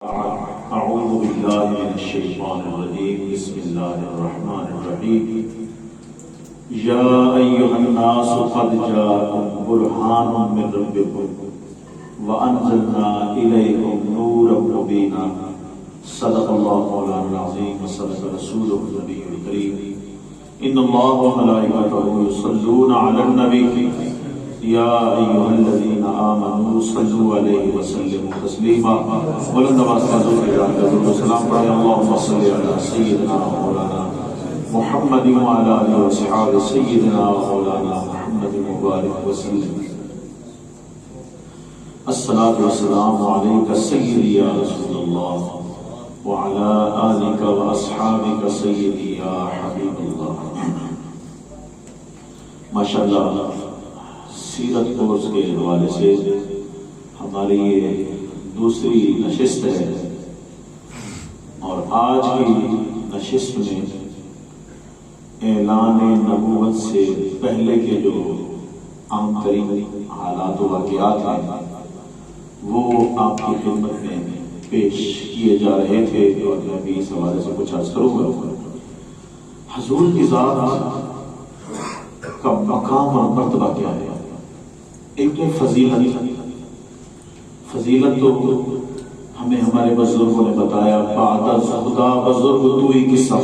أعوذ بالله من الشيطان الرجيم بسم الله الرحمن الرحيم يا أيها الناس قد جاءكم برهان من ربكم وأنزلنا إليكم نورا مبينا صدق الله مولانا العظيم وصدق رسوله النبي الكريم إن الله وملائكته يصلون على النبي يا أيها الذين آمنوا صلوا عليه وسلموا تسليما بلند آواز سے حضور کی جان درود و سلام پڑھیں اللهم صل على سيدنا مولانا محمد وعلى آله وصحبه سيدنا مولانا محمد مبارك وسلم الصلاة والسلام عليك سيدي يا رسول الله وعلى آلك وأصحابك سيدي يا حبيب الله ما شاء الله سیرت کورس کے حوالے سے ہماری یہ دوسری نشست ہے اور آج کی نشست میں اعلان نبوت سے پہلے کے جو عام ترین حالات و واقعات ہیں وہ آپ کی خدمت میں پیش کیے جا رہے تھے اور میں بھی اس حوالے سے کچھ عرض کروں گا۔ حضور کی ذات کا مقام اور مرتبہ کیا ہے؟ ایک تو فضیلت تو ہمیں ہمارے بزرگوں نے بتایا بعد خدا بزرگ تو ہی قصہ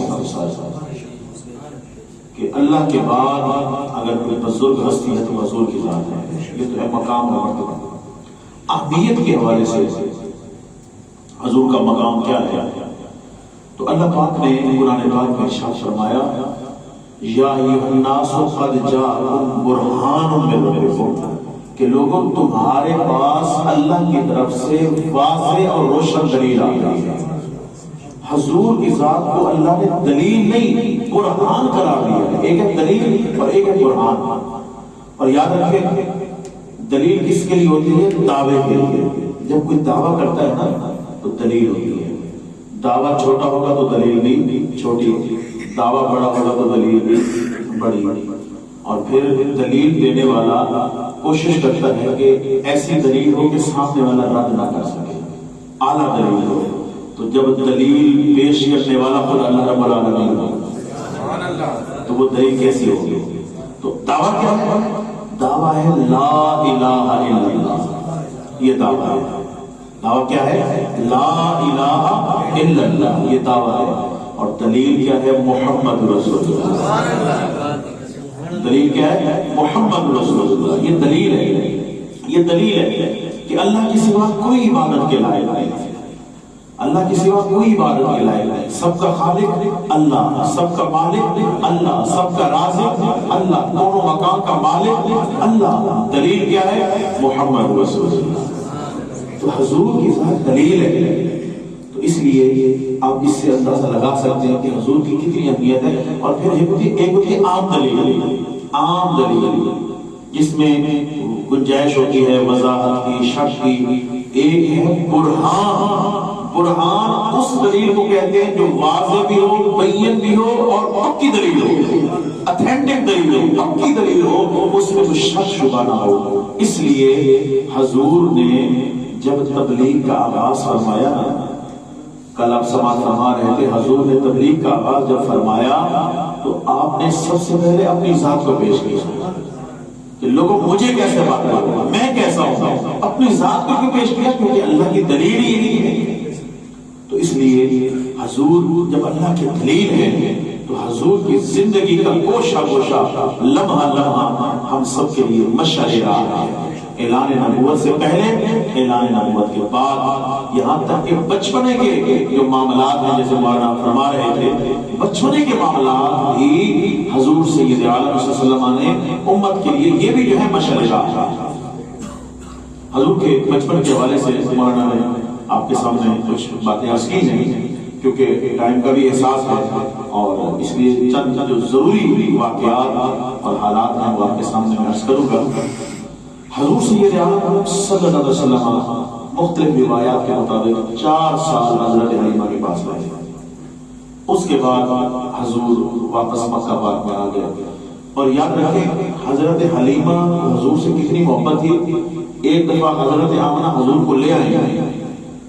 کہ اللہ کے بعد اگر کوئی بزرگ ہستی ہے تو حضور کی ذات ہے۔ یہ تو ہے مقام اور مرتبہ۔ اہمیت کے حوالے سے حضور کا مقام کیا ہے؟ تو اللہ پاک نے قرآن پاک میں ارشاد فرمایا یا ایھا الناس قد جاءکم برہان من ربکم کہ لوگوں تمہارے پاس اللہ کی طرف سے واضح اور روشن دلیل آ گئی ہے۔ حضور کی ذات کو اللہ نے دلیل نہیں برہان قرار دیا ہے۔ ایک ہے دلیل اور ایک ہے برہان۔ اور یاد رکھیں دلیل کس کے لیے ہوتی ہے؟ دعوے کے لیے۔ جب کوئی دعویٰ کرتا ہے نا تو دلیل ہوتی ہے۔ دعویٰ چھوٹا ہوگا تو دلیل بھی چھوٹی ہوتی، دعویٰ بڑا ہوگا تو دلیل بھی بڑی۔ اور پھر دلیل دینے والا کوشش کرتا ہے کہ ایسی دلیل ہو کہ سامنے والا رد نہ کر سکے، اعلیٰ دلیل ہو۔ تو جب دلیل پیش کرنے والا خود اللہ رب العالمین ہو تو وہ دلیل کیسی ہوگی؟ تو دعویٰ کیا ہے؟ دعویٰ ہے لا الہ الا اللہ۔ یہ دعویٰ ہے۔ دعویٰ کیا ہے؟ لا الہ الا اللہ، یہ دعویٰ ہے۔ اور دلیل کیا ہے؟ محمد رسول اللہ۔ دلیل کیا ہے؟ محمد رسول اللہ۔ یہ دلیل ہے، یہ دلیل ہے کہ اللہ کی سوا کوئی عبادت کے لائق نہیں، اللہ کی سوا کوئی عبادت کے لائق نہیں۔ سب کا خالق اللہ، سب کا مالک اللہ، سب کا رازق اللہ، دونوں مکان کا مالک اللہ۔ دلیل کیا ہے؟ محمد رسول اللہ۔ تو حضور کی ذات دلیل ہے۔ تو اس لیے آپ اس سے اندازہ لگا سکتے ہیں کہ حضور کی کتنی اہمیت ہے۔ اور پھر ایک ہوتی ہے عام دلیل، عام دلیل جس میں گنجائش ہوتی ہے وضاحت کی، شک کی۔ ایک ہے برہان۔ برہان اس دلیل کو کہتے ہیں جو واضح بھی ہو، بین بھی ہو اور پکی دلیل ہو، اتھینٹک دلیل ہو، پکی دلیل ہو، اس میں کوئی شک شبہ نہ ہو۔ اس لیے حضور نے جب تبلیغ کا آغاز فرمایا، کل آپ سماعت فرما رہے تھے، حضور نے تبلیغ کا آغاز جب فرمایا تو آپ نے سب سے پہلے اپنی ذات کو پیش کیا کہ لوگوں مجھے کیسے بات کروں، میں کیسا ہوں۔ اپنی ذات کو کیوں پیش کیا؟ کیونکہ اللہ کی دلیل یہی ہے۔ تو اس لیے حضور جب اللہ کی دلیل ہے تو حضور کی زندگی کا گوشہ گوشہ، لمحہ لمحہ ہم سب کے لیے مشعل راہ ہے۔ اعلان نبوت سے پہلے، اعلان نبوت کے بعد، یہاں تک کہ بچپنے کے جو معاملات ہیں جیسے مولانا فرما رہے تھے، بچپنے کے معاملات بھی حضور سید عالم صلی اللہ علیہ وسلم نے امت کے لیے یہ بھی جو ہے مشعل راہ ہے۔ حضور کے بچپن کے حوالے سے مولانا نے آپ کے سامنے کچھ باتیں عرض کی ہیں کیونکہ ٹائم کا بھی احساس ہے، اور اس لیے چند جو ضروری واقعات اور حالات ہیں وہ آپ کے سامنے میں عرض کروں گا۔ حضور سید عالم صلی اللہ علیہ وسلم مختلف روایات کے مطابق 4 سال حضرت حلیمہ کے پاس رہے۔ اس کے بعد حضور واپس مکہ پاک میں آ گئے۔ اور یاد رکھیں حضرت حلیمہ حضور سے کتنی محبت تھی۔ ایک دفعہ حضرت آمنہ حضور کو لے آئی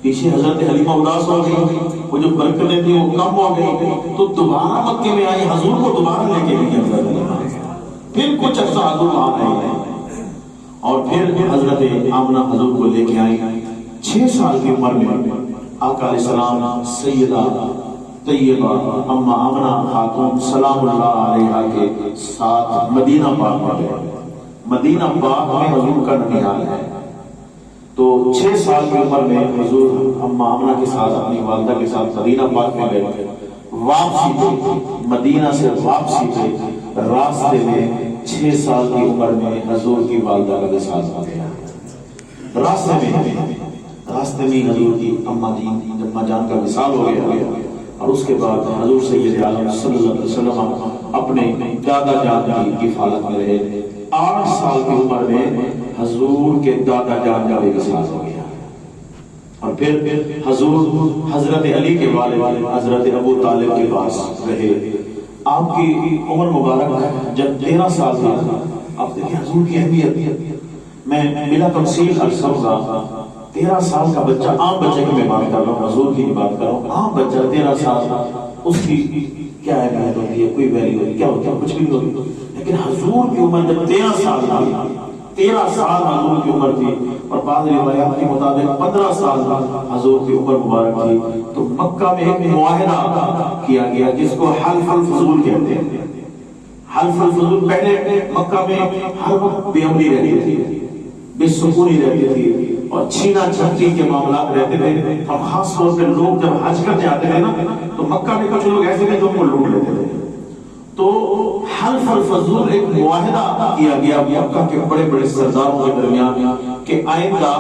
پیچھے حضرت حلیمہ اداس ہو گئی، وہ جو برکتیں تھی وہ کم ہو گئی، تو دوبارہ مکے میں آئی، حضور کو دوبارہ لے کے گئی حضرت حلیمہ، پھر کچھ عرصہ حضور وہاں رہے اور پھر حضرت آمنہ حضور کو لے کے آئی۔ 6 سال کی عمر میں آقا علیہ السلام سیدہ طیبہ اما آمنہ خاتون سلام اللہ علیہا کے ساتھ مدینہ پاک میں گئے۔ مدینہ پاک میں حضور کا ننیال ہے، تو 6 سال کی عمر میں حضور اما آمنہ کے ساتھ اپنی والدہ کے ساتھ مدینہ پاک میں گئے۔ واپسی پہ مدینہ سے واپسی پہ راستے میں 6 سال کی عمر میں حضور کی والدہ کا وصال ہو گیا۔ راستے میں حضور کی اما جان کا وصال ہو گیا، اور اس کے بعد حضور سید عالم صلی اللہ علیہ وسلم اپنے دادا جان کی حفاظت میں رہے۔ 8 سال کی عمر میں حضور کے دادا جان کا بھی وصال ہو گیا، اور پھر حضور حضرت علی کے والد حضرت ابو طالب کے پاس رہے۔ آپ کی عمر مبارک جب 13 سال تھا، آپ دیکھیں حضور کی اہمیت، میں بلا تفصیل عرض کروں گا۔ 13 سال کا بچہ، عام بچے کی میں بات کر رہا ہوں، حضور کی بات کر رہا ہوں، عام بچہ 13 سال، اس کی کیا اہمیت ہوتی ہے، کوئی ویلیو ہوتی ہے، کیا ہوتا ہے، کچھ بھی نہیں ہوتی، لیکن حضور کی عمر جب 13 سال تھی، 13 سال حضور کی عمر تھی، اور بعض روایات کے مطابق 15 سال حضور کی عمر مبارک تھی، تو مکہ میں ایک معاہدہ کیا گیا جس کو حلف الفضول کہتے ہیں۔ حلف الفضول، پہلے مکہ میں ہر وقت بے امنی رہتی تھی، بے سکونی رہتی تھی، اور چھینا جھپٹی کے معاملات رہتے تھے، اور خاص طور پہ لوگ جب حج کرنے آتے تھے نا، تو مکہ میں کچھ لوگ ایسے تھے جو ان کو لوٹ لیتے تھے۔ تو حلف الفضول ایک معاہدہ کیا گیا مکہ کے بڑے بڑے سرداروں کے درمیان کہ آئندہ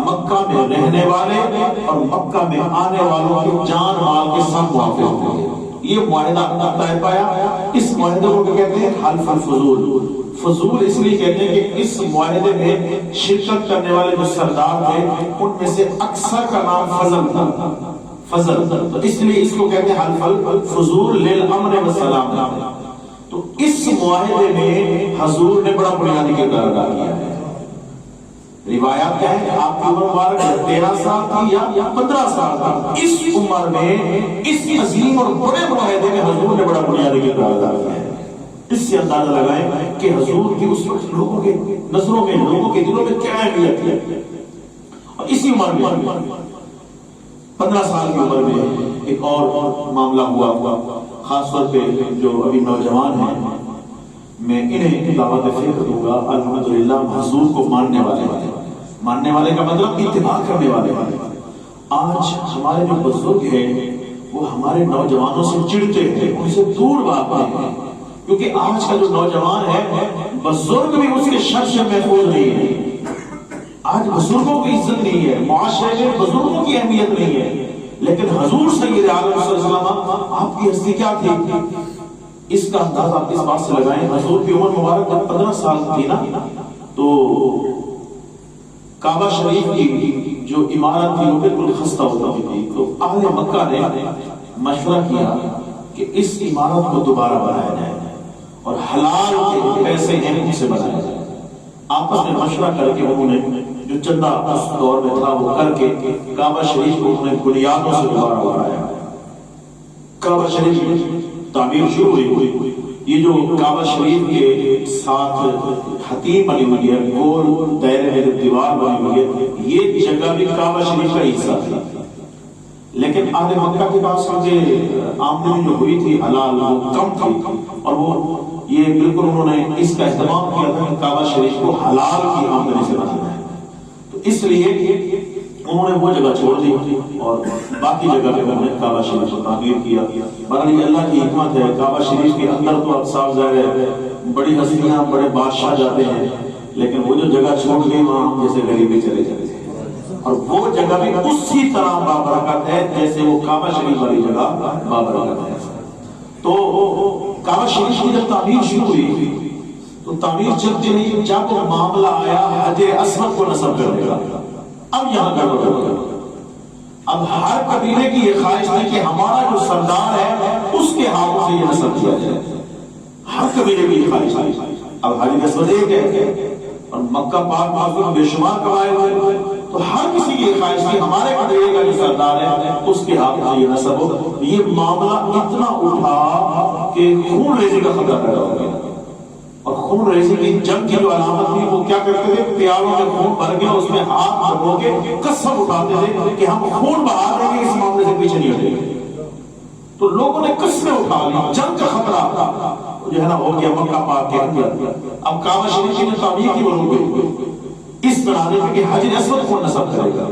مکہ میں رہنے والے اور مکہ میں آنے والوں کے جان مال کے ساتھ محافظ ہوں گے۔ یہ معاہدہ طے پایا، اس معاہدے کو کہتے ہیں حلف الفضول۔ فضول اس لیے کہتے ہیں کہ اس معاہدے میں شرکت کرنے والے جو سردار تھے ان میں سے اکثر کا نام فضل تھا، فضل، تو اس لیے اس کو کہتے ہیں حلف الفضول للامر والسلام۔ تو اس معاہدے میں حضور نے بڑا بنیادی کردار ادا کیا ہے۔ روایات کیا ہے کہ آپ کی عمر مبارک 13 سال تھی یا 15 سال تھی، اس عمر میں اس عظیم اور بڑے معاہدے میں حضور نے بڑا بنیادی کردار ادا کیا ہے۔ اس سے اندازہ لگائیں کہ حضور کی اس وقت لوگوں کے نظروں میں، لوگوں کے دلوں میں کیا اہمیت ہے۔ اور اسی عمر میں 15 سال کی عمر میں ایک اور معاملہ ہوا، خاص طور پہ جو ابھی نوجوان ہیں، میں انہیں دعوت فکر دوں گا۔ الحمدللہ حضور کو ماننے والے کا مطلب اتباع کرنے والے۔ آج ہمارے جو بزرگ ہیں وہ ہمارے نوجوانوں سے چڑھتے ہیں، ان سے دور بھاگتے ہیں، کیونکہ آج کا جو نوجوان ہے بزرگ بھی اس کے شر سے محفوظ نہیں ہے۔ آج بزرگوں کی عزت نہیں ہے، معاشرے میں بزرگوں کی اہمیت نہیں ہے، لیکن حضور سید عالم صلی اللہ علیہ وسلم آپ کی ہستی کیا تھی، اس کا اندازہ آپ اس بات سے لگائیں۔ حضور کی عمر مبارک جب 15 سال تھی نا، تو کعبہ شریف کی جو عمارت تھی وہ بالکل خستہ ہو چکی تھی، تو اہل مکہ نے مشورہ کیا کہ اس عمارت کو دوبارہ بنایا جائے اور حلال کے پیسے ہیں سے بنایا جائے۔ آپس میں مشورہ کر کے انہوں نے جو چندہ اس دور میں تھا وہ کر کے کعبہ شریف کو انہوں نے بنیادوں سے دوبارہ بنایا۔ کعبہ شریف کی تعمیر شروع ہوئی۔ یہ جو کعبہ شریف کے ساتھ حتیم بنی ہوئی ہے، گول دائرے میں دیوار بنی ہوئی ہے، یہ جگہ بھی کعبہ شریف کا حصہ تھی، لیکن اہل مکہ کے پاس آمدنی جو ہوئی تھی حلال وہ کم تھی، اور وہ یہ بالکل انہوں نے اس کا اہتمام کیا تھا کہ کعبہ شریف کو حلال کی آمدنی سے بنانا ہے، تو اس لیے انہوں نے وہ جگہ چھوڑ دی اور باقی جگہ پہ انہوں نے کعبہ شریف کو تعمیر کیا۔ بہرحال یہ اللہ کی حکمت ہے، کعبہ شریف کے اندر تو اب صاف ظاہر ہے بڑی ہستیاں بڑے بادشاہ جاتے ہیں، لیکن وہ جو جگہ چھوڑ گئی وہاں ہم جیسے غریبی چلے جاتے ہیں، اور وہ جگہ بھی اسی طرح بابرکت ہے جیسے وہ کعبہ شریف والی جگہ بابرکت ہے۔ تو کعبہ شریف کی جب تعمیر شروع ہوئی تو تعمیر چلتی رہی، جب معاملہ آیا حجر اسود کو نصب کرنے کا، اب یہاں گڑبڑ ہو گئی۔ اب ہر قبیلے کی یہ خواہش تھی کہ ہمارا جو سردار ہے اس کے ہاتھوں سے یہ نصب کیا جائے، ہر قبیلے کی یہ خواہش تھی۔ اب حجر اسود ایک ہے اور مکہ پاک معظم بے شمار قبائل ہوئے، تو ہر کسی کی خواہش تھی ہمارے قبیلے کا جو سردار ہے اس کے ہاتھ میں یہ نسب ہو. یہ معاملہ اتنا اٹھا کہ خون ریزی کا خطرہ پیدا ہو گیا. اور خون ریزی کی جنگ کی جو علامت تھی وہ کیا کرتے تھے؟ پیالوں میں خون بھر گیا اس میں ہاتھ دبو کے قسم اٹھاتے تھے کہ ہم خون بہا دیں گے، اس معاملے سے پیچھے نہیں ہٹیں گے. تو لوگوں نے قسمیں اٹھا لی، جنگ کا خطرہ جو ہے نا ہو گیا مکہ پاک کے اندر. اب کعبہ شریف کی تعمیر کی ضرورت ہوئی اس بنانے میں کہ حجر اسود کون نصب کرے گا.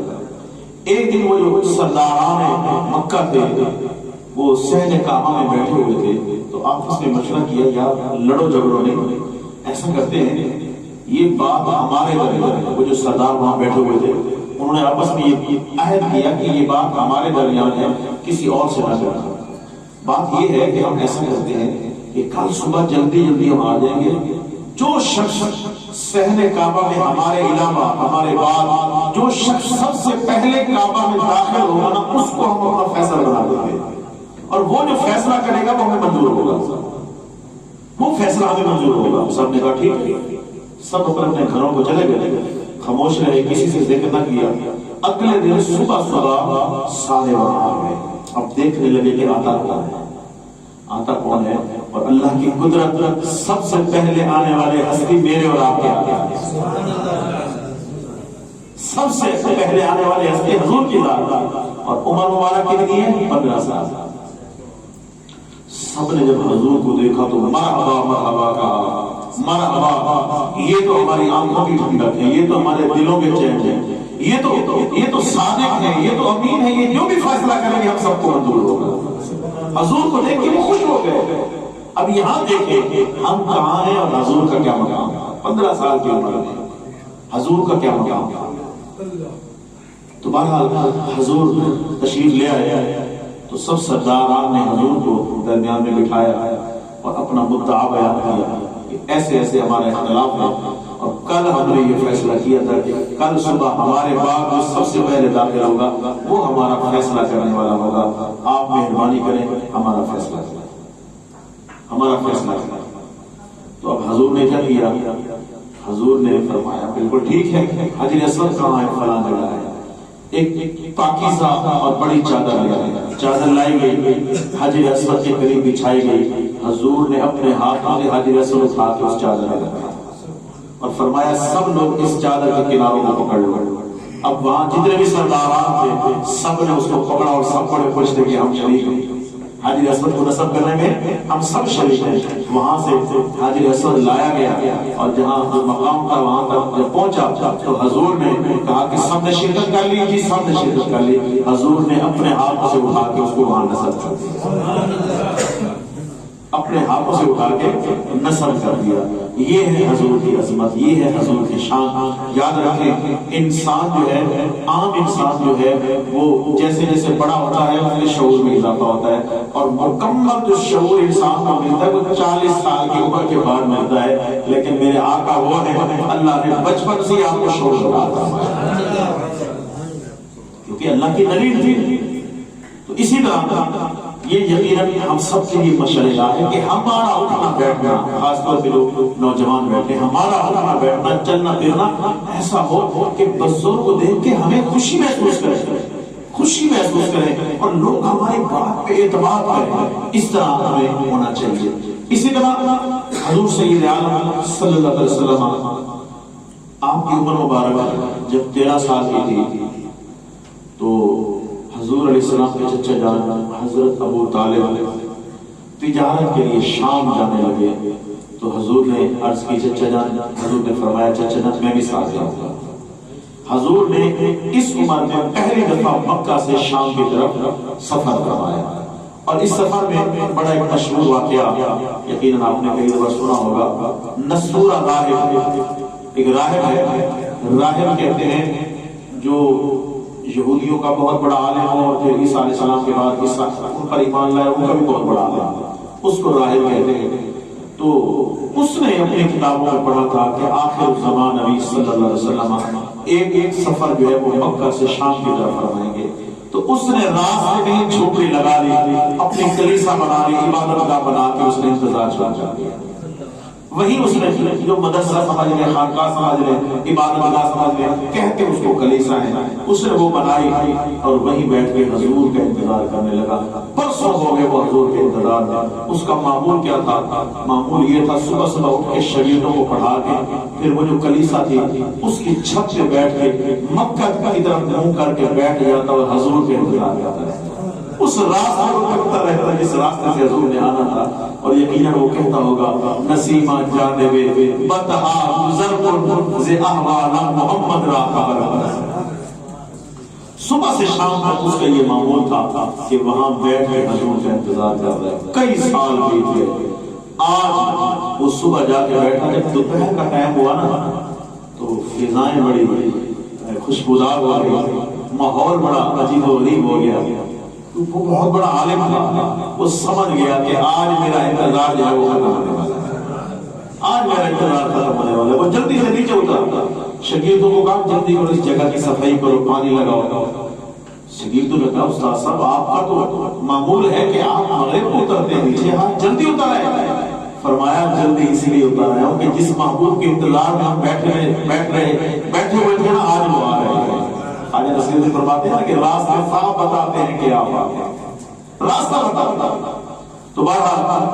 ایک دن وہ جو سرداران مکہ تھے وہ صحن کعبہ میں بیٹھے ہوئے تھے تو آپس میں مشورہ کیا یار لڑو جھگڑو نہیں، ایسا کرتے ہیں یہ بات ہمارے درمیان ہے. وہ جو سردار وہاں بیٹھے ہوئے تھے انہوں نے آپس میں یہ عہد کیا کہ یہ بات ہمارے درمیان ہے، کسی اور سے نہ کرنا. بات یہ ہے کہ ہم ایسا کرتے ہیں کہ کل صبح جلدی ہم آ جائیں گے. جو شخص صحن کعبہ میں ہمارے علاوہ ہمارے بعد جو شخص سب سے پہلے کعبہ میں داخل ہوگا نا اس کو ہم اپنا فیصلہ بنا دیں گے، اور وہ جو فیصلہ کرے گا وہ ہمیں منظور ہوگا. وہ فیصلہ ہمیں منظور ہوگا. سب نے کہا ٹھیک ہے. سب اپنے اپنے گھروں کو چلے گئے، خاموش رہے، کسی سے ذکر نہ کیا. اگلے دن صبح سارے وہاں آ گئے. اب دیکھنے لگے کہ آتا کون ہے، آتا کون ہے. اور اللہ کی قدرت سب سے پہلے آنے والے ہستی میرے اور آپ کے آتے ہیں. سب سے پہلے آنے والے ہستی حضور کی ذات. اور عمر مبارک کتنی ہے؟ 15 سال. سب نے جب حضور کو دیکھا تو مرحبا مرحبا کہا. مرحبا، یہ تو ہماری آنکھوں کی ٹھنڈک ہے، یہ تو ہمارے دلوں کے چین ہے، یہ تو صادق ہے، یہ تو امین ہے، یہ جو بھی فیصلہ کریں گے ہم سب کو منظور ہوگا. حضور کو دیکھ کے وہ خوش ہو گئے. اب یہاں دیکھیں ہم کہاں ہیں اور حضور کا کیا مقام. 15 سال کی عمر میں حضور کا کیا مقام. تو بہرحال حضور تشریف لے آئے تو سب سرداران نے حضور کو درمیان میں بٹھایا اور اپنا مدعا بیان کیا کہ ایسے ایسے ہمارے اختلاف ہیں اور کل ہم نے یہ فیصلہ کیا تھا کہ کل صبح ہمارے بعد جو سب سے پہلے داخل ہوگا وہ ہمارا فیصلہ کرنے والا ہوگا. آپ مہربانی کریں ہمارا فیصلہ کریں. تو اب حضور نے کیا کیا؟ حضور نے فرمایا بالکل ٹھیک ہے، حجر اسود کہاں ہے؟ فلاں جگہ ہے. ایک پاکیزہ اور بڑی چادر لے آئی. چادر لائی گئی، حجر اسود کے قریب بچھائی گئی. حضور نے اپنے ہاتھوں سے حجر اسود اٹھا کے اس چادر میں رکھا اور فرمایا سب لوگ اس چادر کے کناروں کو پکڑ لو. اب وہاں جتنے بھی سرداران تھے سب نے اس کو پکڑا اور سب بڑے خوش تھے کہ ہم شریک ہیں، حجر اسود کو نصب کرنے میں ہم سب شریک ہیں. وہاں سے حجر اسود لایا گیا اور جہاں مقام تھا وہاں تک جب پہنچا تو حضور نے کہا کہ سب نے شرکت کر لی. جی سب نے شرکت کر لی. حضور نے اپنے ہاتھ سے اٹھا کے اس کو وہاں نصب کر دیا، اپنے ہاتھوں سے اٹھا کے نصب کر دیا. یہ ہے حضور کی عظمت، یہ ہے حضور کی شان. یاد رکھیں انسان جو ہے، عام انسان جو ہے وہ جیسے جیسے بڑا ہوتا ہے اس کے شعور میں اضافہ ہوتا ہے اور مکمل جو شعور انسان کو ملتا ہے وہ 40 سال کی عمر کے بعد ملتا ہے. لیکن میرے آقا وہ ہے اللہ نے بچپن سے آپ کو شعور بتاتا کیونکہ اللہ کی دلیل تھی. تو اسی طرح یہ یقیناً ہم سب کے لیے مشعل ہے کہ ہمارا اٹھنا بیٹھنا، خاص طور پہ لوگ نوجوان بیٹھے، ہمارا اٹھنا بیٹھنا چلنا پھرنا ایسا ہو کہ بزرگ کو دیکھ کے ہمیں خوشی محسوس کریں اور لوگ ہماری بات پہ اعتماد کریں. اس طرح ہمیں ہونا چاہیے. اسی طرح حضور سید عالم صلی اللہ علیہ وسلم آپ کی عمر مبارک جب 13 سال کی تھی تو حضور علیہ السلام کے چچا جان حضرت ابو طالب تجارت کے لیے شام جانے لگے. تو حضور نے عرض کی چچا جان، حضور نے فرمایا چچا جان میں بھی ساتھ جاؤں گا. حضور نے اس عمر میں پہلی دفعہ مکہ سے شام کی طرف سفر کروایا اور اس سفر میں بڑا ایک مشہور واقعہ یقیناً آپ نے کئی دفعہ سنا ہوگا. نسورہ راہب، ایک راہب ہے. راہب کہتے ہیں جو یہودیوں کا بہت بڑا عالم ہو اور پھر عیسیٰ علیہ السلام کے بعد ان پر ایمان لائے ان کا بھی بہت بڑا عالم، اس کو راہب کہتے ہیں. تو اس نے اپنی کتابوں میں پڑھا تھا کہ آخر زمان نبی صلی اللہ علیہ وسلم ایک سفر جو ہے وہ مکہ سے شام کی طرف فرمائیں گے. تو اس نے راستے میں جھوپڑی لگا لی، اپنی کلیسا بنا لی، عبادت گاہ بنا کے اس نے انتظار چھوڑ دیا. وہی اس نے جو مدرسہ سمجھ لے، خانقاہ سمجھ لے، عبادت گاہ سمجھ لے، کہتے اس کو کلیسا ہے، اس نے وہ بنائی اور وہیں بیٹھ کے حضور کا انتظار کرنے لگا۔ برسوں ہو گئے وہ حضور کے انتظار میں۔ اس کا معمول کیا تھا؟ معمول یہ تھا صبح صبح اٹھ کے شاگردوں کو پڑھا کے پھر وہ جو کلیسا تھی اس کی چھت پہ بیٹھ کے مکہ کی طرف منہ کر کے بیٹھ جاتا اور حضور کے انتظار کرتا رہتا، اس راستے کو تکتا رہتا جس راستے سے حضور نے آنا تھا، اور یقیناً وہ کہتا ہوگا نسیمہ جانب بطحا گزر ز احوال محمد را خبر۔ صبح سے شام تک اس کا یہ معمول تھا کہ وہاں بیٹھ کے حضور کا انتظار کر رہا ہے۔ کئی سال بیت گئے، آج وہ صبح جا کے بیٹھا، جب دوپہر کا ٹائم ہوا نا تو فضائیں بڑی خوشبودار ہو گئی، ماحول بڑا عجیب و غریب ہو گیا۔ وہ بہت بڑا عالم تھا، وہ سمجھ گیا کہ آج میرا انتظار جو ہے وہ ختم ہونے والا ہے، آج میرا انتظار ختم ہونے والا ہے۔ وہ جلدی سے نیچے اترا، شاگردوں کو کہا جلدی کرو، اس جگہ کی صفائی کرو، پانی لگاؤ۔ شاگردوں نے کہا استاد صاحب آپ کا تو معمول ہے کہ آپ مغرب کو اترتے ہیں نیچے، ہاں جلدی اتر آئے۔ فرمایا جلدی اسی لیے اتر آیا ہوں کہ جس محبوب کے انتظار میں ہم بیٹھے ہوئے تھے نا، آج وہ آ رہے ہیں۔ آج رسول سے فرماتے ہیں کہ راستہ صاف بتاتے ہیں کہ آپ راستہ بتاتا۔ تو بہرحال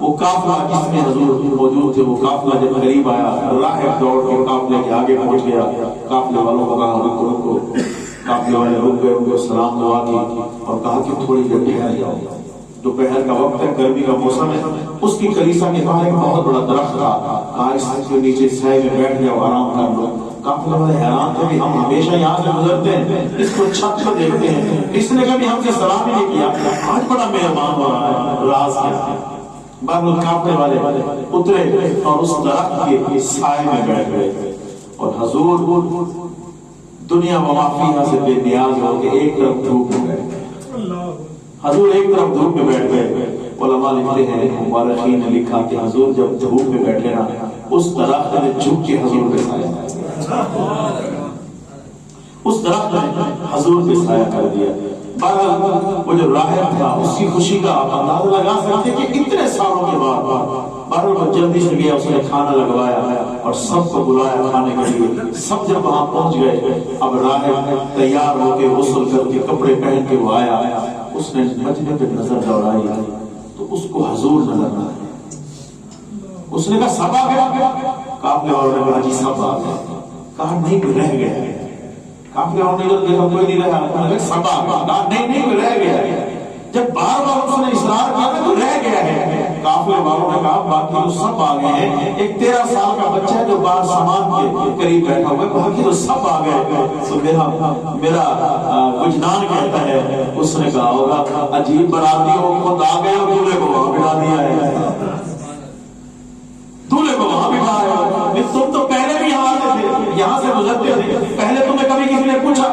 وہ قافلہ جس میں حضور موجود تھے، وہ قافلہ جب قریب آیا، راہب دوڑ کے قافلے کے آگے پہنچ گیا۔ قافلے والوں کو کہا رکو۔ قافلے والے رک گئے، ان کو سلام دعا کی اور کہا کہ تھوڑی دیر ٹھہر جاؤ، دوپہر کا وقت ہے، گرمی کا موسم ہے۔ اس کی کلیسا کے باہر ایک بہت بڑا درخت تھا، کہا اس کے نیچے سائے میں بیٹھ جاؤ، آرام کر لو۔ قافلے والے حیران تھے کہ ہم ہمیشہ یہاں سے گزرتے ہیں، اس کو چھت سے دیکھتے ہیں، اس نے کبھی ہم سے سلام ہی نہیں کیا، آج بڑا مہربان ہو رہا ہے، راز کیا؟ بعد قافلے والے اترے اور اس درخت کے سائے میں بیٹھ گئے، اور حضور دنیا و ما فیہا سے بے نیاز ہو کے ایک طرف دھوپ میں بیٹھ گئے۔ حضور ایک طرف دھوپ میں بیٹھ گئے۔ علماء لکھتے ہیں، مورخین نے لکھا کہ حضور جب دھوپ میں بیٹھے نا، اس درخت نے جھک کے حضور پہ سایہ کر دیا، اس درخت نے حضور پہ سایہ کر دیا۔ بہرحال وہ جو راہب تھا اس کی خوشی کا آپ اندازہ لگا سکتے کہ اتنے سالوں کے بعد بہرحال وہ جلدی سے گیا، اس نے کھانا لگوایا اور سب کو بلایا کھانے کے لیے۔ سب جب وہاں پہنچ گئے، اب راہب تیار ہو کے غسل کر کے کپڑے پہن کے وہ آیا، اس نے مجمع پہ نظر دوڑائی تو اس کو حضور نظر نہ آیا۔ اس نے کہا سب آ گیا؟ قافلے والوں نے کہا جی سب آ گئے۔ کہا نہیں کوئی رہ گیا ہے۔ قافلے والوں نے دیکھا کوئی نہیں رہا، انہوں نے کہا سب آ گیا۔ کہا نہیں کوئی رہ گیا ہے۔ جب بار بار اس نے اصرار کیا تو رہ گیا ہے۔ قافلے والوں نے کہا باقی تو سب آ گئے ہیں، ایک 13 سال کا بچہ ہے جو بار سامان کے قریب بیٹھا ہوا ہے، باقی تو سب آ گئے۔ تو میرا وجدان کہتا ہے، اس نے کہا ہوگا عجیب براتی ہو، خود آ گئے اور دولہے کو وہاں بٹھا دیا ہے، دولہے کو وہاں بٹھا ہے۔ تم تو پہلے بھی یہاں آتے تھے، یہاں سے گزرتے تھے، پہلے تمہیں کبھی کسی نے پوچھا؟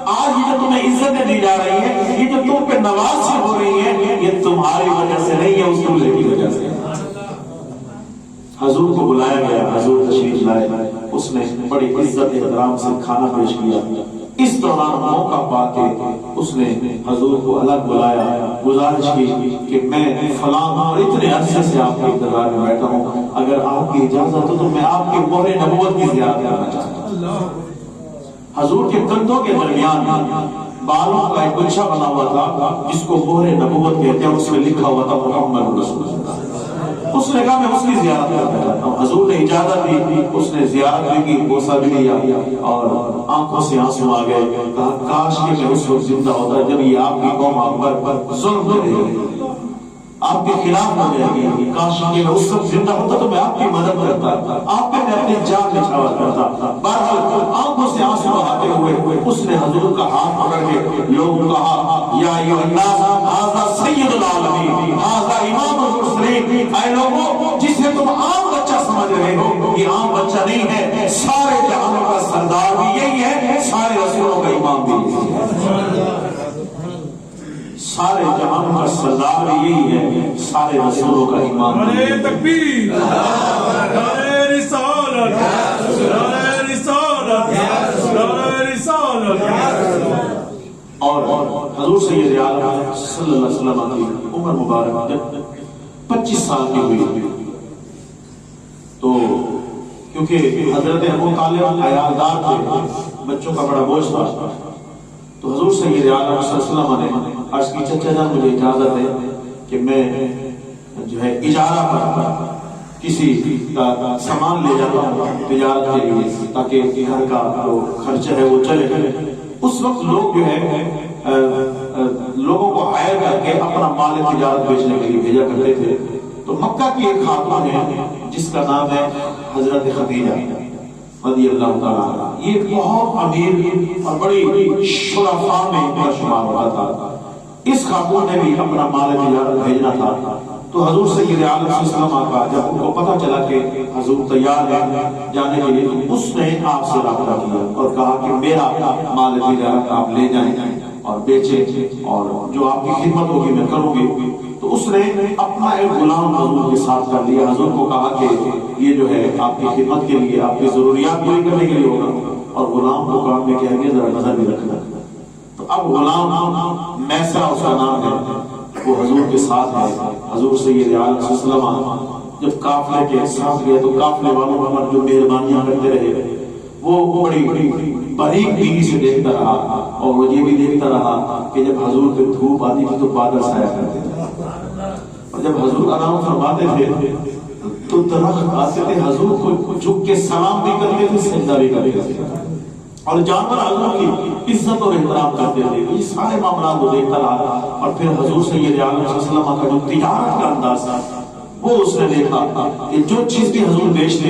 آج یہ جو تمہیں عزتیں دی جا رہی ہیں، یہ جو تم پہ نوازشیں ہو رہی ہیں، یہ تمہاری وجہ سے نہیں ہے، اس دولہے کی وجہ سے۔ حضور کو بلایا گیا، حضور تشریف لائے، اس نے بڑی عزت احترام سے کھانا پیش کیا۔ اس دوران موقع پا کے اس نے حضور کو الگ بلایا، گزارش کی کہ میں فلاں اور اتنے عرصے سے آپ کے انتظار میں بیٹھا ہوں، اگر آپ کی اجازت ہو تو میں آپ کی مہر نبوت کی زیارت کرنا چاہتا ہوں۔ حضور کے کندھوں کے درمیان بالوں کا ایک گچھا بنا ہوا تھا جس کو مہر نبوت کہتے ہیں، اس میں لکھا ہوا تھا محمد رسول اللہ۔ اس نے کہا میں اس کی زیارت کرنا چاہتا ہوں۔ حضور نے اجازت دی، اس نے زیارت بھی کی، بوسہ بھی لیا اور آنکھوں سے آنسو آ گئے۔ کہا کاش کہ میں اس وقت زندہ ہوتا جب یہ آپ کی قوم آپ پر ظلم کرے گی، آپ کے خلاف ہو جائے گی، کاش کہ میں اس وقت زندہ ہوتا تو میں آپ کی مدد کرتا، آپ پہ میں اپنی جان نچھاور کرتا۔ بہرحال آنکھوں سے آنسو بہاتے ہوئے اس نے حضور کا ہاتھ پکڑ کے لوگوں کہا یا ایھا الناس ھذا سید العالمین ھذا امام المرسلین، اے لوگوں جسے تم عام بچہ سمجھ رہے ہو یہ عام بچہ نہیں ہے، سارے جہانوں کا سردار بھی یہی ہے، سارے رسولوں کا امام بھی یہی ہے، سارے جہان کا سردار یہی ہے، سارے رسولوں کا امام۔ نعرہ تکبیر، نعرہ رسالت، نعرہ رسالت، نعرہ رسالت۔ اور حضور سید عالم صلی اللہ علیہ وسلم کی عمر مبارک جب 25 سال کی ہوئی تو کیونکہ حضرت ابو طالب عیالدار تھے، بچوں کا بڑا بوجھ تھا، تو حضور سید عالم صلی اللہ علیہ وسلم نے عرض کی چچا جان مجھے اجازت ہے کہ میں جو ہے اجارہ پر کسی کا سامان لے جاتا ہوں تجارت کے لیے تاکہ گھر کا جو خرچہ ہے وہ چلے۔ اس وقت لوگ جو ہے لوگوں کو ہائر کر کے اپنا مال تجارت بیچنے کے لیے بھیجا کرتے تھے۔ تو مکہ کی ایک خاتون ہے جس کا نام ہے حضرت خدیجہ رضی اللہ تعالیٰ عنہا، یہ ایک بہت امیر اور بڑی شرفاء میں ان کا شمار ہوتا تھا۔ اس خاتون نے بھی اپنا مال تجارت بھیجنا تھا، تو حضور سید عالم صلی اللہ علیہ وسلم کا جب ان کو پتہ چلا کہ حضور تیار ہے جانے کے لیے، تو اس نے آپ سے رابطہ کیا اور کہا کہ میرا مال تجارت آپ لے جائیں اور بیچیں، اور جو آپ کی خدمت ہوگی میں کروں گی۔ تو اس نے اپنا ایک غلام حضور کے ساتھ کر لیا، حضور کو کہا کہ یہ جو ہے آپ کی خدمت کے لیے، آپ کی ضروریات پوری کرنے کے لیے ہوگا، اور غلام کو کہا میں کہہ دیا ذرا نظر بھی رکھنا۔ تو اب غلام میسرہ اس کا نام ہے، وہ حضور کے ساتھ ہے۔ حضور سید عالم صلی اللہ علیہ وسلم جب قافلے کے ساتھ گئے تو قافلے والوں پر جو مہربانیاں کرتے رہے، وہ بڑی باریک بینی سے دیکھتا رہا، اور وہ یہ بھی دیکھتا رہا کہ جب حضور پہ دھوپ آتی تھی تو بادل سایہ کرتے تھے، اور جب حضور آرام فرماتے تھے تو درخت آتے تھے حضور کو جھک کے سلام بھی کرتے تھے، سجدہ بھی کرتے تھے، اور جانور حضور کی عزت اور احترام کرتے تھے۔ یہ سارے معاملات کو دیکھتا رہا، اور پھر حضور سید عالم صلی اللہ علیہ وسلم کا جو تجارت کا انداز تھا وہ اس نے دیکھا کہ جو چیز بھی حضور بیچتے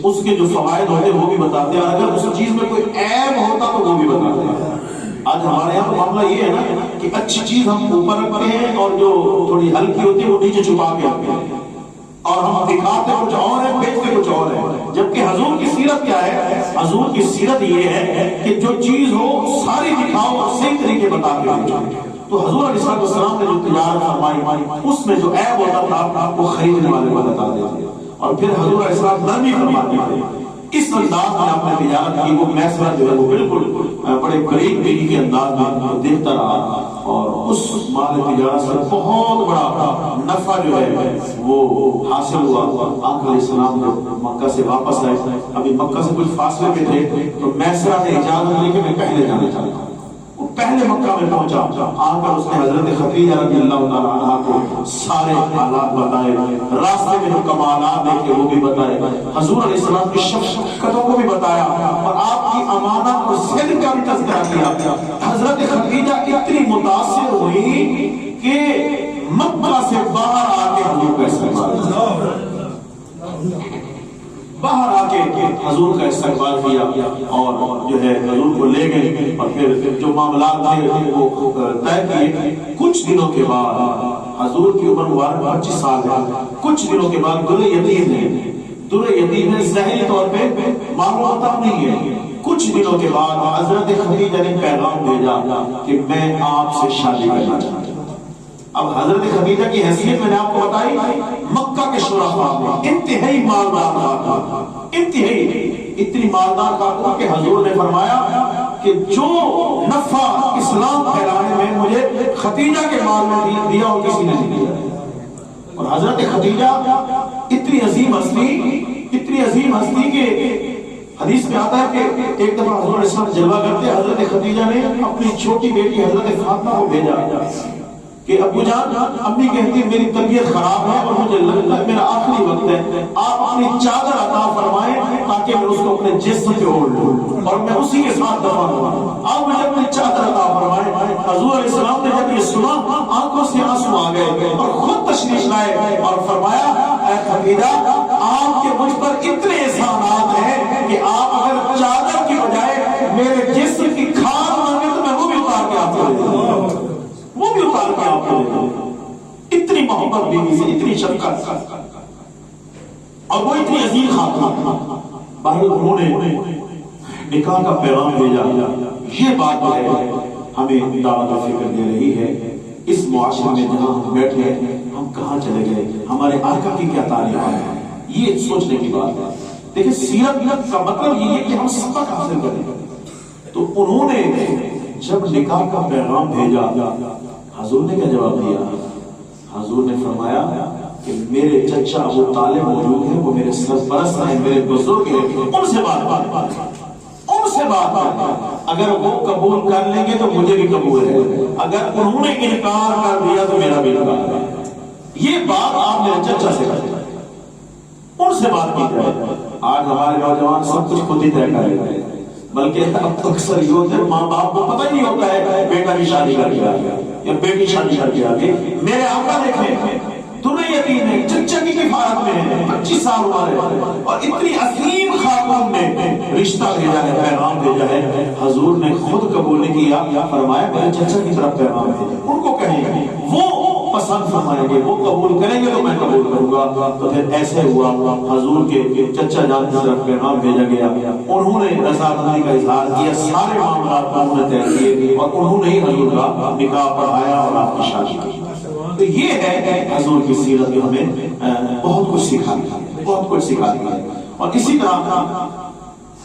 اس کے جو فوائد ہوتے وہ بھی بتاتے ہیں، اگر اس چیز میں کوئی عیب ہوتا تو وہ بھی بتاتے ہیں۔ آج ہمارے یہاں معاملہ یہ ہے نا کہ اچھی چیز ہم اوپر رکھتے ہیں اور جو تھوڑی ہلکی ہوتی ہے وہ نیچے چھپا کے رکھتے ہیں، اور ہم دکھاتے کچھ اور ہے بیچتے کچھ اور ہے، جبکہ حضور کی سیرت کیا ہے؟ حضور کی سیرت یہ ہے کہ جو چیز ہو ساری دکھاؤ اور صحیح طریقے بتا کے بیچو۔ تو حضور علیہ السلام نے جو تجارت فرمائی اس میں جو عیب ہوتا تھا وہ خریدنے والے کو بتا دیتے، اور پھر حضور علیہ السلام نرمی فرماتے تھے۔ اس انداز میں آپ نے تجارت کی، وہ میسرہ جو ہے وہ بالکل بڑے قریب بینی کے انداز میں دیکھتا رہا، اور اس مال تجارت سے بہت بڑا نفع جو ہے وہ حاصل ہوا۔ آقا علیہ السلام جب مکہ سے واپس آئے، ابھی مکہ سے کچھ فاصلے پہ تھے، تو میسرہ نے اجازت دی کہ میں پہلے جانا چاہتا ہوں۔ وہ پہلے مکہ میں پہنچا، آ کر اس نے حضرت خدیجہ رضی اللہ تعالیٰ عنہا کو سارے حالات بتائے، راستے میں جو کمالات دیکھے وہ بھی بتائے، حضور علیہ السلام کی شفقتوں کو بھی بتایا، اور آپ کی امانت اور صدق کا بھی تذکرہ کیا۔ حضرت خدیجہ اتنی متاثر ہوئی کہ مکہ سے باہر آ کے حضور کا استقبال کیا، باہر آ کے حضور کا استقبال کیا، اور جو ہے حضور کو لے گئے، اور پھر جو معاملات تھے وہ طے کیے۔ کچھ دنوں کے بعد حضور کی عمر مبارک 25 سال ہے، کچھ دنوں کے بعد در یتیم ہے، در یتیم ہے، ظاہری طور پہ معلومات نہیں ہے۔ کچھ دنوں کے بعد حضرت خدیجہ نے پیغام بھیجا کہ میں آپ سے شادی کرنا چاہتا ہوں۔ اب حضرت خدیجہ کی حیثیت میں نے آپ کو بتائی، مکہ کے شرفاء میں انتہائی مالدار خاتون، انتہائی اتنی مالدار خاتون کہ حضور نے فرمایا کہ جو نفع اسلام پھیلانے میں مجھے خدیجہ کے مال میں دیا اور کسی نے نہیں دیا۔ اور حضرت خدیجہ اتنی عظیم ہستی کہ حدیث میں آتا ہے کہ ایک دفعہ حضور علیہ السلام جلوہ کرتے، حضرت خدیجہ نے اپنی چھوٹی بیٹی حضرت فاطمہ کو بھیجا کہ ابو جان، امی کہتی میری طبیعت خراب ہے اور مجھے لگتا ہے میرا آخری وقت ہے، آپ اپنی چادر عطا فرمائیں تاکہ میں اس کو اپنے جسم پہ اوڑھ لوں اور میں اسی کے ساتھ دفن ہوں، آپ مجھے اپنی چادر عطا فرمائیں۔ حضور علیہ السلام نے جب یہ سنا آنکھوں سے آنسو آ گئے اور خود تشریف لائے اور فرمایا اے خدیجہ، آپ کے مجھ پر اتنے احسانات ہیں کہ آپ اگر چادر کی بجائے میرے جسم کی کھال مانگے تو میں وہ بھی اتار کے آپ کو دے دوں، وہ بھی اتار کے آپ کو دے دوں۔ اتنی محبت بیوی سے، اتنی شفقت، اور وہ اتنی عظیم خاتون۔ بہرحال انہوں نے نکاح کا پیغام بھیجا۔ یہ بات جو ہے ہمیں دعوت فکر دے رہی ہے، اس معاشرے میں جہاں ہم بیٹھے ہیں ہم کہاں چلے گئے، ہمارے آقا کی کیا تعلیم ہے، یہ سوچنے کی بات ہے۔ دیکھیں سیرت کا مطلب یہ ہے کہ ہم سبق حاصل کریں۔ تو انہوں نے جب نکاح کا پیغام بھیجا، حضور نے کیا جواب دیا؟ حضور نے فرمایا کہ میرے چچا ابو طالب موجود ہیں، وہ میرے سرپرست ہیں، میرے بزرگ ہیں، ان سے بات اگر وہ قبول کر لیں گے تو مجھے بھی قبول ہے، اگر انہوں نے انکار کر دیا تو میرا بھی انکار ہے۔ یہ بات آپ میرے چچا سے کریں، ان سے بات کی جائے۔ آج ہمارے نوجوان سب کچھ خود ہی طے کر لیتے ہیں، بلکہ اب تو اکثر یہ ہوتا ہے ماں باپ کو پتہ ہی نہیں ہوتا ہے بیٹا کی شادی کر کے آ گیا یا بیٹی شادی کر کے آ گئی۔ میرے آقا دیکھیں دنیا یتیم ہے، چچا کی کفایت میں ہے، 25 سال عمر ہے، اور اتنی عظیم خاتون نے رشتہ بھیجا ہے، پیغام بھیجا ہے۔ حضور نے خود قبول نہیں کیا، فرمایا میرے چچا کی طرف پیغام بھیجا، ان کو کہیں وہ پسند فرمائیں گے، وہ قبول کریں گے تو میں قبول کروں گا۔ تو پھر ایسے ہوا، حضور کے چچا جان کی طرف پیغام بھیجا گیا، انہوں نے رضامندی کا اظہار کیا، سارے معاملات انہوں نے طے کیے اور انہوں نے ہی حضور کا نکاح پڑھایا اور آپ کی شادی کی۔ تو یہ ہے حضور کی سیرت جو ہمیں بہت کچھ سکھاتی ہے۔ اور اسی طرح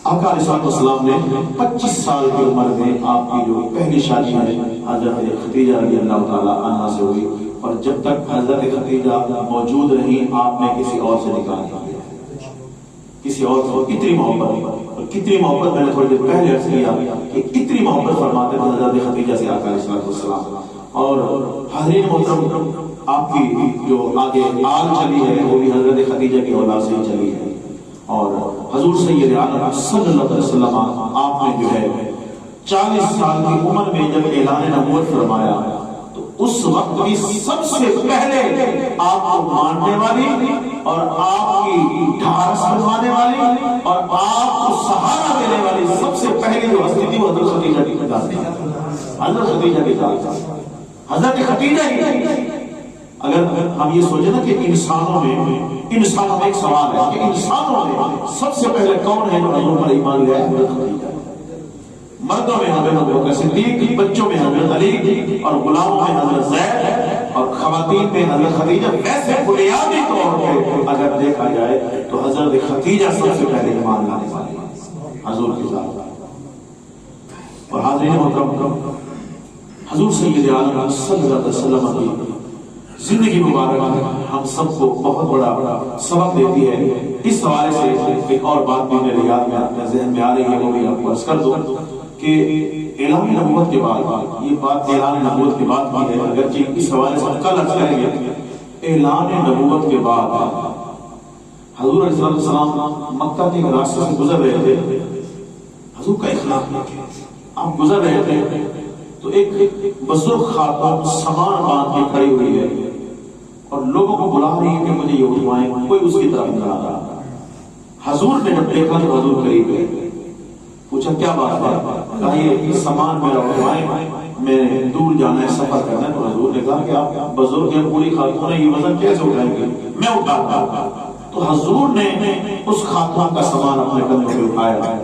آقا علیہ السلام نے 25 سال کی عمر میں آپ کی جو پہلی شادی ہے حضرت خدیجہ رضی اللہ تعالیٰ عنہا سے ہوئی، اور جب تک حضرت خدیجہ موجود رہی آپ نے کسی اور سے نکاح نہیں کیا، کسی اور سے۔ کتنی محبت میں نے تھوڑی دیر پہلے عرض کیا کہ کتنی محبت فرماتے ہیں حضرت خدیجہ سے آقا علیہ السلام۔ اور حضرین محترم، آپ کی جو آگے آل چلی ہے وہ بھی حضرت خدیجہ کی اولاد سے چلی ہے، اور حضور سید عالم صلی اللہ علیہ وسلم آپ نے جو ہے 40 سال کی عمر میں جب اعلان نبوت فرمایا تو اس وقت بھی سب سے پہلے آپ کو ماننے والی اور آپ کی ڈھارس بنوانے والی اور آپ کو سہارا دینے والی سب سے پہلی جو ہستی تھی وہ حضرت خدیجہ کی ذات تھی، حضرت خدیجہ کی ذات، حضرت خدیجہ ہی۔ اگر ہم یہ سوچیں نا کہ انسانوں میں ایک سوال ہے کہ انسانوں میں سب سے پہلے کون ہے جو حضور پر ایمان لے آئے؟ حضرت خدیجہ۔ مردوں میں حضرت ابوبکر صدیق، بچوں میں حضرت علی، اور غلاموں میں حضرت زید، اور خواتین میں حضرت خدیجہ۔ ویسے بنیادی طور پہ اگر دیکھا جائے تو حضرت خدیجہ سب سے پہلے ایمان لانے والی حضور کی ذات۔ اور حاضرین محترم، حضور سید عالم صلی اللہ علیہ وسلم کی زندگی مبارک ہم سب کو بہت بڑا سبق دیتی ہے۔ اس حوالے سے ایک اور بات بھی میرے یاد میں ذہن میں آ رہی ہے، وہ بھی آپ کو عرض کر دوں کہ اعلان نبوت کے بعد، یہ بات اعلان نبوت کے بعد بھی ہے، اگرچہ اس حوالے سے کل عرض کریں گے۔ اعلان نبوت کے بعد حضور علیہ السلام مکہ کے راستے سے گزر رہے تھے، حضور کا اخلاق آپ گزر رہے تھے تو ایک بزرگ خاتون سامان باندھ کے کھڑی ہوئی ہے اور لوگوں کو بلا رہی ہے کہ مجھے یہ اٹھوائیں، کوئی اس کی طرف نہیں آ رہا۔ حضور نے جب دیکھا تو حضور قریب گئے، پوچھا کیا بات ہے؟ کہا یہ سامان میرا اٹھوائیں، میں دور جانا ہے، سفر کرنا ہے۔ تو حضور نے کہا کہ آپ بزرگ ہیں، پوری خاتون ہے، یہ وزن کیسے اٹھائیں گے؟ میں اٹھاتا۔ تو حضور نے اس خاتون کا سامان اپنے کندھوں پہ اٹھایا۔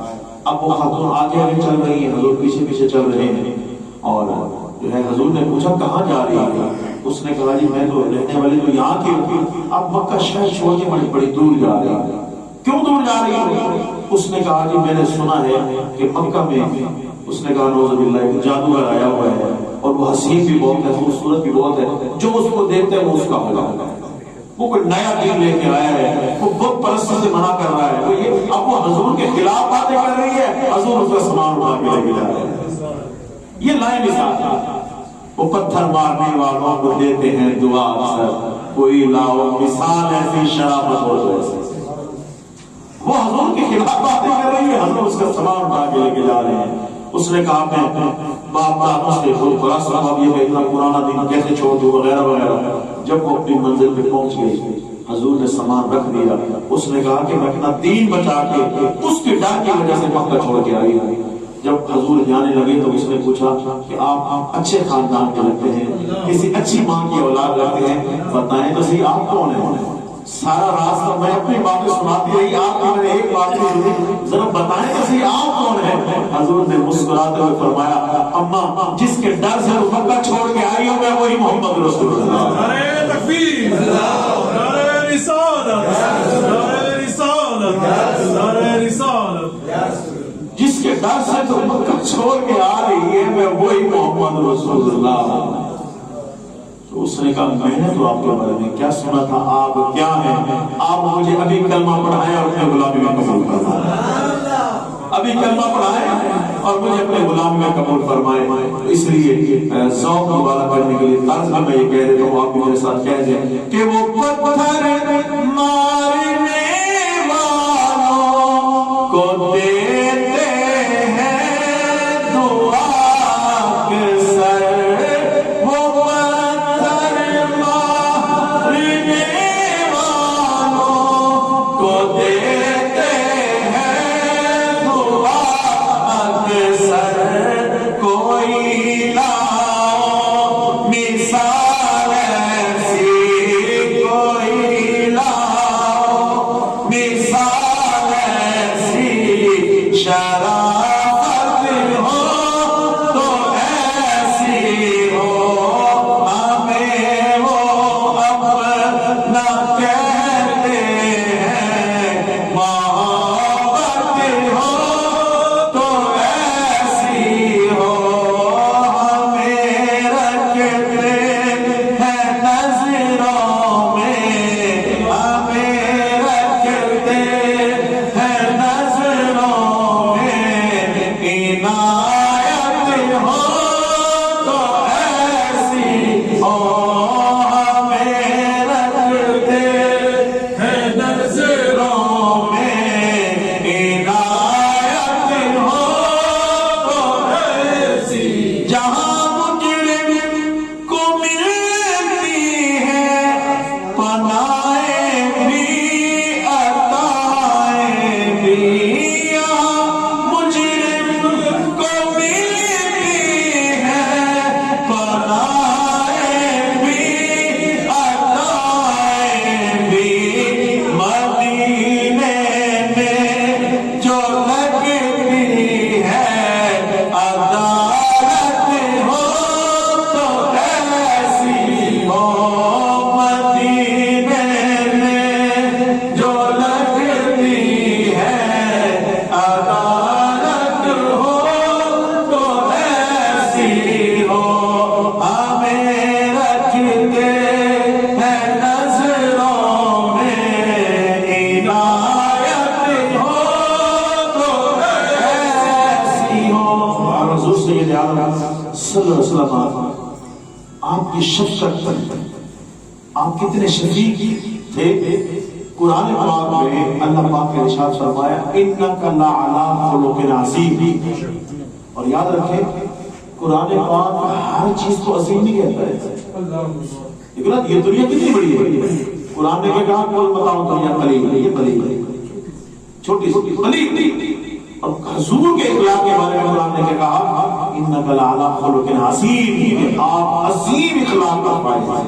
اب وہ خاتون آگے آگے چل رہی ہے، حضور پیچھے پیچھے چل رہے ہیں، اور جو ہے حضور نے پوچھا کہاں جا رہی ہے؟ اس نے کہا جی میں تو رہنے والی تو یہاں کی ہوں، اب مکہ شہر چھوڑ کے بڑی دور جا رہی ہے۔ کیوں دور جا رہی ہے؟ اس نے کہا جی میں نے سنا ہے کہ مکہ میں، اس نے کہا نعوذ باللہ، ایک جادوگر آیا ہوا ہے اور وہ حسین بھی بہت ہے، خوبصورت بھی بہت ہے، جو اس کو دیکھتے ہیں وہ اس کا ہوگا۔ وہ کوئی نیا دین لے کے آیا ہے، وہ بت پرستی سے منع کر رہا ہے، تو یہ اب وہ حضور کے خلاف باتیں کر رہی ہے، حضور اس کا سامان اٹھا کے لے کے جا رہے ہیں۔ یہ لائن مثال، وہ پتھر مارنے والوں کو دیتے ہیں دعا اکثر، کوئی لاؤ مثال ایسی شرافت ہو جیسے۔ وہ حضور کے خلاف باتیں کر رہی ہے، حضور اس کا سامان اٹھا کے لے کے جا رہے ہیں۔ اس نے کہا میں باپ دادوں سے خود بڑا سبب یہ کہ اتنا پرانا دین کیسے چھوڑ دوں وغیرہ وغیرہ۔ جب وہ اپنی منزل پہ پہنچ گئی، حضور نے سامان رکھ دیا۔ اس نے کہا کہ میں اپنا دین بچا کے اس کے ڈر کی وجہ سے مکہ چھوڑ کے آئی ہوں۔ جب حضور جانے لگے تو اس نے پوچھا کہ آپ اچھے خاندان کے لگتے ہیں، کسی اچھی ماں کی اولاد لگتے ہیں، بتائیں تو صحیح آپ کون ہیں؟ سارا راستہ میں اپنی باتیں سناتی رہی، آپ کی میں نے ایک بات نہیں سنی، ذرا بتائیں تو صحیح آپ کون ہیں؟ حضور نے مسکراتے ہوئے فرمایا اماں جس کے ڈر سے مکہ چھوڑ کے آئی ہوں میں وہی محمد رسول اللہ۔ نعرہ تکبیر، نعرہ رسالت، نعرہ رسالت، نعرہ رسالت۔ جس کے ڈر سے تو مکہ چھوڑ کے آ رہی ہے میں وہی محمد رسول اللہ۔ تو اس نے کہا میں نے تو آپ کے بارے میں کیا سنا تھا، آپ کیا ہیں، آپ مجھے ابھی کلمہ پڑھائیں اور اپنے غلامی میں قبول فرمائیں، ابھی کلمہ پڑھائیں اور مجھے اپنے غلامی میں قبول فرمائیں۔ اس لیے ذوق دوبارہ کرنے کے لیے طرز میں یہ کہہ دیتا ہوں، آپ بھی میرے ساتھ کہہ دیں کہ وہ پتھر مارنے والوں کو دیتے ہیں دعا کے سر، وہ پتھر مارنے والوں کو دیتے ہیں دعا کے سر، کوئی لاؤ مثال ایسی، کوئی لاؤ مثال ایسی، شرافت ہو تو ایسی ہو، ہمیں وہ اپنا کہتے ہیں، محبت ہو تو ایسی ہو، ہمیں رکھتے ہیں نظروں میں، ہمیں رکھتے ہیں نظروں میں، عنایت ہو تو ایسی ہو، ہمیں رکھتے ہیں نظروں میں، عنایت ہو تو ایسی، جہاں مجرم کو ملتی ہے پناہیں بھی عطائیں بھی، یہاں مجرم کو ملتی ہے پناہیں بھی عطائیں بھی، مدینے میں جو لگتی ہے عدالت ہو تو ایسی ہو، مدینے میں جو لگتی ہے عدالت ہو تو ایسی ہو، ہمیں رکھتے ہیں نظروں میں، عنایت ہو تو ایسی ہو۔ حضور سید عالم صلی اللہ علیہ وسلم آپ کی شفقت، آپ کتنے شفیق تھے۔ قرآن پاک میں اللہ پاک نے ارشاد فرمایا انک لعلی خلق عظیم، اور یاد رکھیں قرآن پاک ہر چیز کو عظیم نہیں کہتا ہے، لیکن یہ دنیا کتنی بڑی ہے، قرآن نے کہا کل بتاؤ دنیا قلیل ہے، یہ قلیل ہے، چھوٹی سی قلیل، اور حضور کے اخلاق کے بارے میں قرآن نے کہا انک لعلی خلق عظیم، آپ عظیم اخلاق کا فائدہ ہے،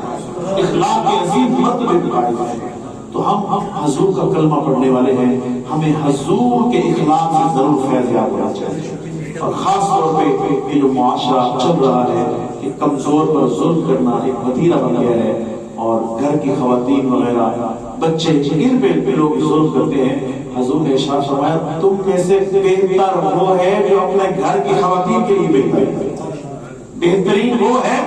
اخلاق کے عظیم مرتبے کے فائدہ ہے۔ تو ہم حضور کا کلمہ پڑھنے والے ہیں، ہمیں حضور کے اخلاق سے ضرور فیض یاب ہونا چاہیے، اور خاص طور پہ یہ جو معاشرہ چل رہا ہے کہ کمزور پر ظلم کرنا ایک وتیرہ بن گیا ہے، اور گھر کی خواتین وغیرہ بچے ان پہ لوگ ظلم کرتے ہیں۔ حضور نے ارشاد فرمایا تم میں سے بہتر وہ ہے جو اپنے گھر کی خواتین کے لیے بہتر ہے، بہترین وہ ہے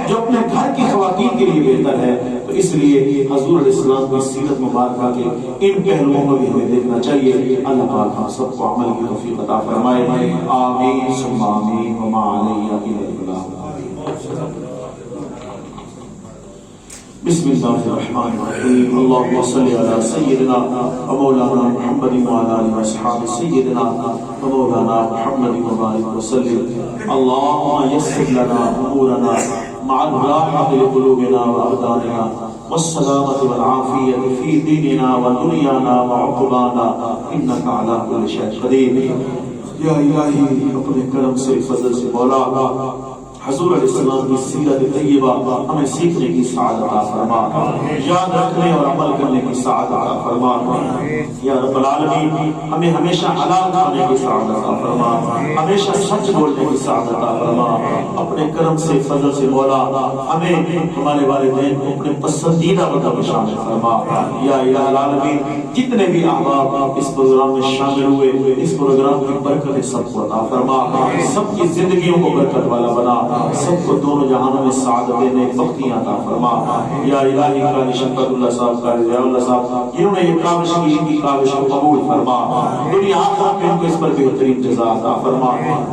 جو اپنے گھر کی خواتین کے لیے بہتر ہے۔ تو اس لیے حضور علیہ السلام کی سیرت مبارکہ کے ان پہلوؤں کو بھی ہمیں دیکھنا چاہیے۔ اللہ پاک ہم سب کو عمل کی توفیق عطا فرمائے، آمین ثم آمین، وما علیہ الا البلاغ۔ بسم اللہ الرحمن الرحیم، اللهم صل علی سیدنا و مولانا محمد وعلی آلہ واصحاب سیدنا و مولانا محمد وبارک وسلم۔ اللهم یسر لنا امورنا مع الراحة لقلوبنا وابداننا والسلامة والعافية في ديننا ودنيانا وعقبانا انك على كل شيء قدیر۔ یا الہی اپنے کرم سے فضل سے مولا حضور علیہ السلام کی سیرت طیبہ ہمیں سیکھنے کی سعادت عطا فرما، یاد رکھنے اور عمل کرنے کی سعادت عطا فرما۔ یا رب العالمین ہمیں ہمیشہ حلال کھانے کی سعادت عطا فرما، ہمیشہ سچ بولنے کی سعادت عطا فرما۔ اپنے کرم سے فضل سے مولا ہمیں ہمارے والدین کو اپنے پسندیدہ بندوں میں شامل فرما۔ یا الہ العالمین جتنے بھی احباب اس پروگرام میں شامل ہوئے، اس پروگرام کی برکت سب کو عطا فرما، سب کی زندگیوں کو برکت والا بنا۔ سب کو دونوں جہانوں میں سعادتیں نیک بختیاں عطا فرما۔ یا الہی قاری شفقت اللہ صاحب، قاری ضیاء اللہ صاحب، جنہوں نے یہ کاوش کی، ان کی کاوش کو قبول فرما، دنیا آخرت میں ان کو اس پر بہترین جزا عطا فرما۔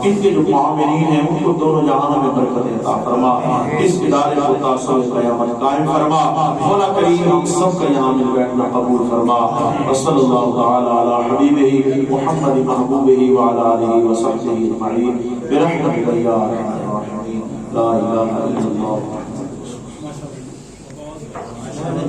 ان کے جو معاونین ہیں ان کو دونوں جہانوں میں برکت عطا فرما، اس ادارے کو تاثر قیامت قائم فرما۔ مولا کریم ہم سب کا یہاں مل بیٹھنا قبول فرما۔ وصلی اللہ تعالی علی حبیبہ محمد محبوبہ وعلی آلہ وصحبہ اجمعین برحمتک یا ارحم الراحمین۔ لا الہ الا اللہ۔